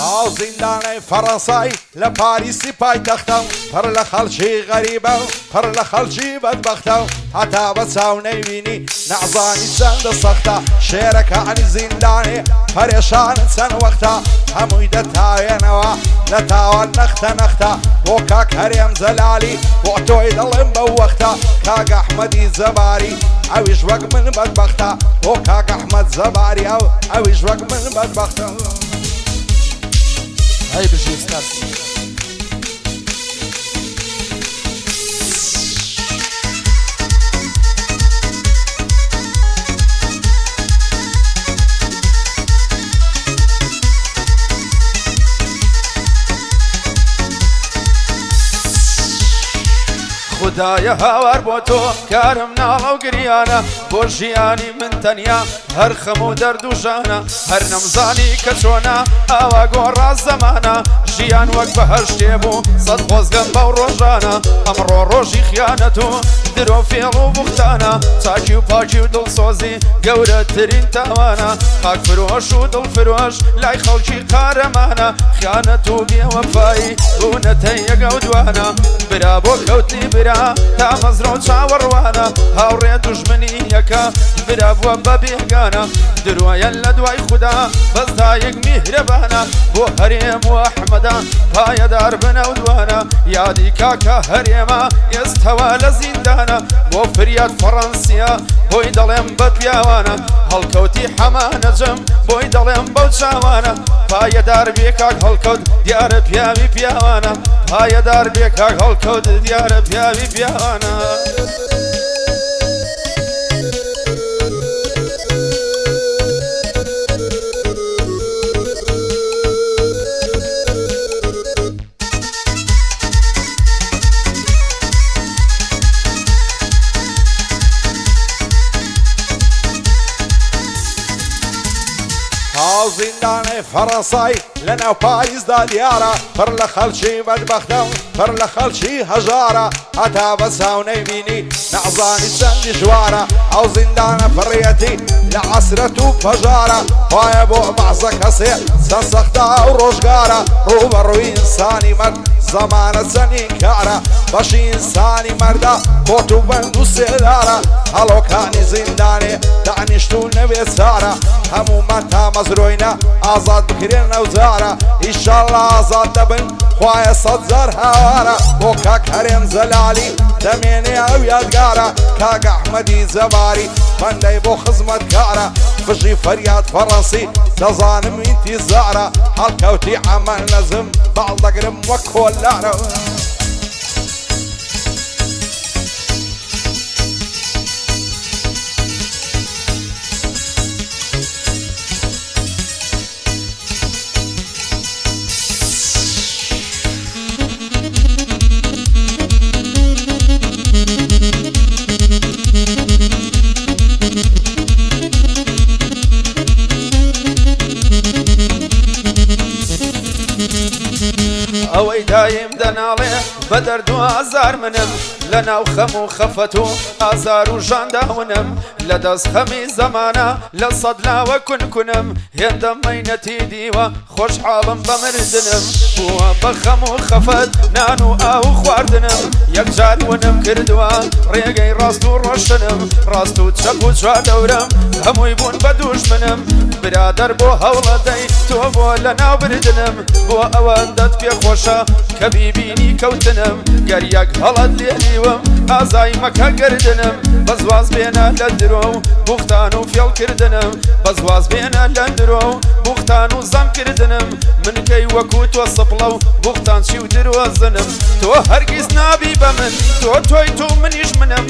ئاو زیندانەی فەڕەنسای لە پاریسی پایتەختە و پڕ لە خەڵکی غەریبە و پڕ لە خەڵکی بەدبەختە و هەتا بە چاو نەیبینی نەعزانی چەندە سەختە شێرەکانی زیندانێ پەرێشانن چەند وەختە هەمووی دەتاوێنەوە لە تاوان نەختە نەختە بۆ کاک هەرێم جەلالی بۆ تۆی دەڵێم بەو وەختە کاک ئەحمەدی جەباری ئەویش وەک من بەدبەختە بۆ کاک ئەحمەد جەباری ئەویش وەک من بەدبەختە هاي بجي استاذ خدایە هاوار بۆ تۆ کارم ناڵە و گریانە بۆ ژیانی من تەنیا هەر خەم و دەرد و ژانە هەر نەمزانی کە چۆنە ئاوا گۆڕا زەمانە ژیان وەک بەهەر شتێ بوو سەد خۆزگەم بەو ڕۆژانە ئەمڕۆ ڕۆژی خیانەت و درۆ فێڵ و بوختانە چاکی و پاکی و دڵسۆزی گەورەترین تاوانە خاک فرۆش و دڵفرۆش لای خەڵکی قارەمانە خیانەت و بێوەفایی بوونەتە یەگە و دوانە برا بۆ کەوتنی برا تا مەزرە و چاوەڕوانە هاوڕێ دوژمنی یەکە برا بووە بە بێگانە دروایە لە دوای خودا بەستا یەک میهرەبانە بۆ هەرێم و ئەحمەدە پایەدار بنە و دوانە یادی کاکە هەرێمە ئێستەوە لە زیندانە بۆ فریاد فەڕەنسیە بۆی دەڵێم بە پیاوانە هەڵکەوتی حەمانەجەم بۆی دەڵێم بەو چاوانە پایەدار بێ کاک هەڵکەوت دیارە پیاوی پیاوانە پایەدار بێ کاک هەڵکەوت دیارە پیاوی پیاوانە ئاو زیندانەی فەڕەنسای لەناو پاریسدا دیارە پڕ لە خەڵکی بەدبەختە و پڕ لە خەڵکی هەژارە هەتا بە چاو نەیبینی نەعزانی چەندی ژوارە ئەو زیندانە فڕیەتی لە عەسرەت و پەژارە وایە بۆ بەعزە کەسێ چەند سەختە و ڕۆژگارە ڕووبەڕووی ئینسانی مەرد زەمانە چەندین کارە بەشی ئینسانی مەردە کۆت و بەند و سێدارە هەڵۆکانی زیندانێ دانیشت و نەبێ چارە هەموومان تا مەزرۆینە ئازاد بکرێن نەوجارە ئیشەڵڵا ئازاد دەبن خوایە سەد جار هاوارە بۆ کاک هەرێم جەلالی دەمێنێ ئەو یادگارە کاک ئەحمەدی جەباری بەندەی بۆ خزمەتکارە فژی فەریاد فەڕەنسی دەزانم ئینتیزارە هەڵکەوتی عەمەل نەزم باڵ دەگرم وەک کۆلارە ئەوەی دایم دەناڵێ بە دەرد و ئازار منم لە ناو خەم و خەفەت و ئازار و ژانداونم لە دەست خەمی زەمانە لە سەد لاوە کونکونم هێندە مەینەتی دیوە خۆشحاڵم بە مردنم بووە بە خەم و خەفەت نان و ئاو خواردنم یەکجار ونم کردووە ڕێگەی ڕاست و ڕۆشنم ڕاست و چەپ و چوادەورم هەمووی بوون بە دوژمنم برادەر بۆ هەوڵەدەی تۆ بۆ لە ناو بردنم بۆ ئەوەندەت پێخۆشە کە بیبینی کەوتنم گەریەک هەڵەت لێنیوم ئازای مەکە گردنم بەزواز بێنە لە درۆ و بوختان و فێڵکردنم بەزواز بێنە لە درۆ و بوختان و زەمکردنم من کەی وەکو تۆ سپڵە و بوختان چی و درۆزنم تۆ هەرگیز نابی بە من تۆ تۆی تۆ منیش منم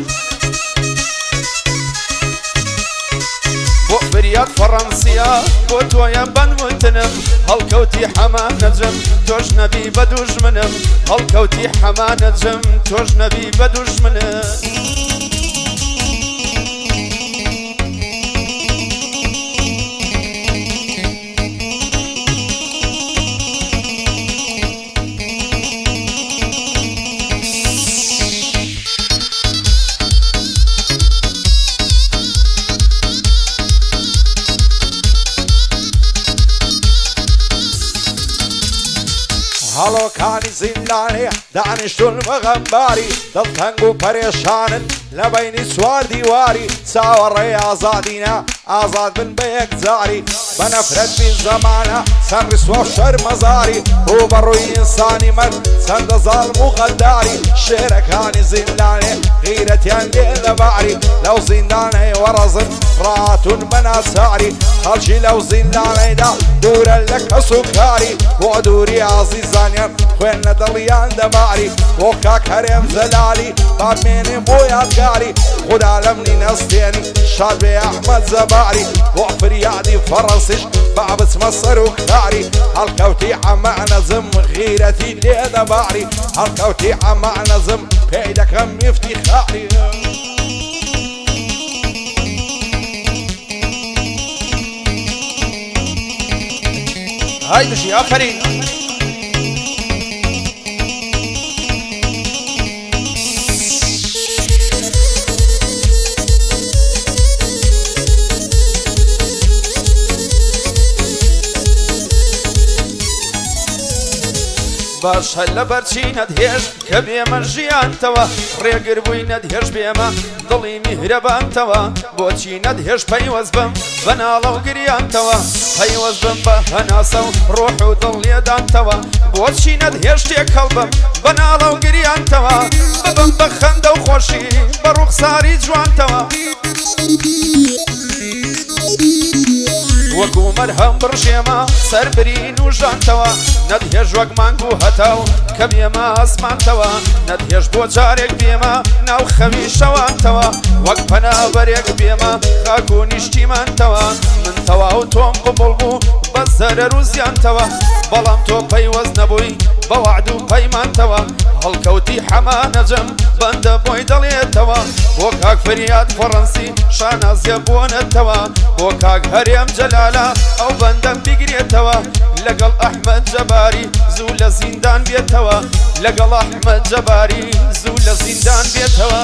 بۆ فریاد فەڕەنسیە بۆ تۆیە بەنوتنم هەڵکەوتی حەمانەجم تۆش نەبی بە دوژمنم هەڵکەوتی حەمانەجم تۆش نەبی بە دوژمنم هەڵۆکانی زیندانێ دانیشتون بەغەمباری دڵتەنگ و پەرێشانن لە بەینی چوار دیواری چاوەڕێی ئازادینە ئازاد بن بە یەکجاری بە نەفرەت بین زەمانە چەند ڕیسوە و شەرمەزاری و بەڕووی ئینسانی مرد چەندە زاڵم و غەداری شێرەکانی زیندانێ غیرەتیان لێ لەباری لەو زیندانەی وەڕەزن ڕاتون بە ناچاری خەڵکی لەو زیندانەیدا دوورە لە کەس و کاری بۆ دووری ئازیزانیان خوێن لە دڵیان دەباری بۆ کاک هەرێم جەلالی بامێنێ بۆ یادگاری خدا لە منی نەستێنی شاد بێ ئەحمەد زەباری بۆ فریادی فەڕەنسیش با بچمە سەر و کاری هەڵکەوتی ئەمە نەزم غیرەتی لێ دەباری هەڵکەوتی ئەمە نەزم پێی دەکەم میفتیخاری هاي بشي آفرين باش هەلە بەرچی نەدهێش کە بێمە ژیانتەوە ڕێگر بووی نەدهێش بێمە دڵی میهرەبانتەوە بۆچی نەدهێش پەیوەز بم بە ناڵە و گریانتەوە پەیوەز بم بە هەناسە و ڕۆح و دڵ لێدانتەوە بۆچی نەدهێش تێک هەڵبم بە ناڵە و گریانتەوە ببم بە خەندە و خۆشی بە ڕوخساری جوانتەوە وەکو مەرهەم بڕژێمە سەربرین و ژانتەوە نەدهێش وەک مانگ و هەتاو کە بێمە ئاسمانتەوە نەدهێش بۆ جارێک بێمە ناو خەوی شەوانتەوە وەک پەنابەرێک بێمە خاک و نیشتیمانتەوە من تەواو تۆم قوبڵ بوو بە زەرەر و زیانتەوە بەڵام تۆ پەیوەز نەبووی بە وەعد و پەیمانتەوە هەڵکەوتی حەمانەجەم بەندە بۆی دەڵێتەوە بۆ کاک فریاد فەڕەنسی شانازیە بۆنەتەوە بۆ کاک هەرێم جەلالە ئەو بەندەم بیگرێتەوە لەگەڵ ئەحمەد جەباری زوو لە زیندان بێتەوە لەگەڵ ئەحمەد جەباری زوو لە زیندان بێتەوە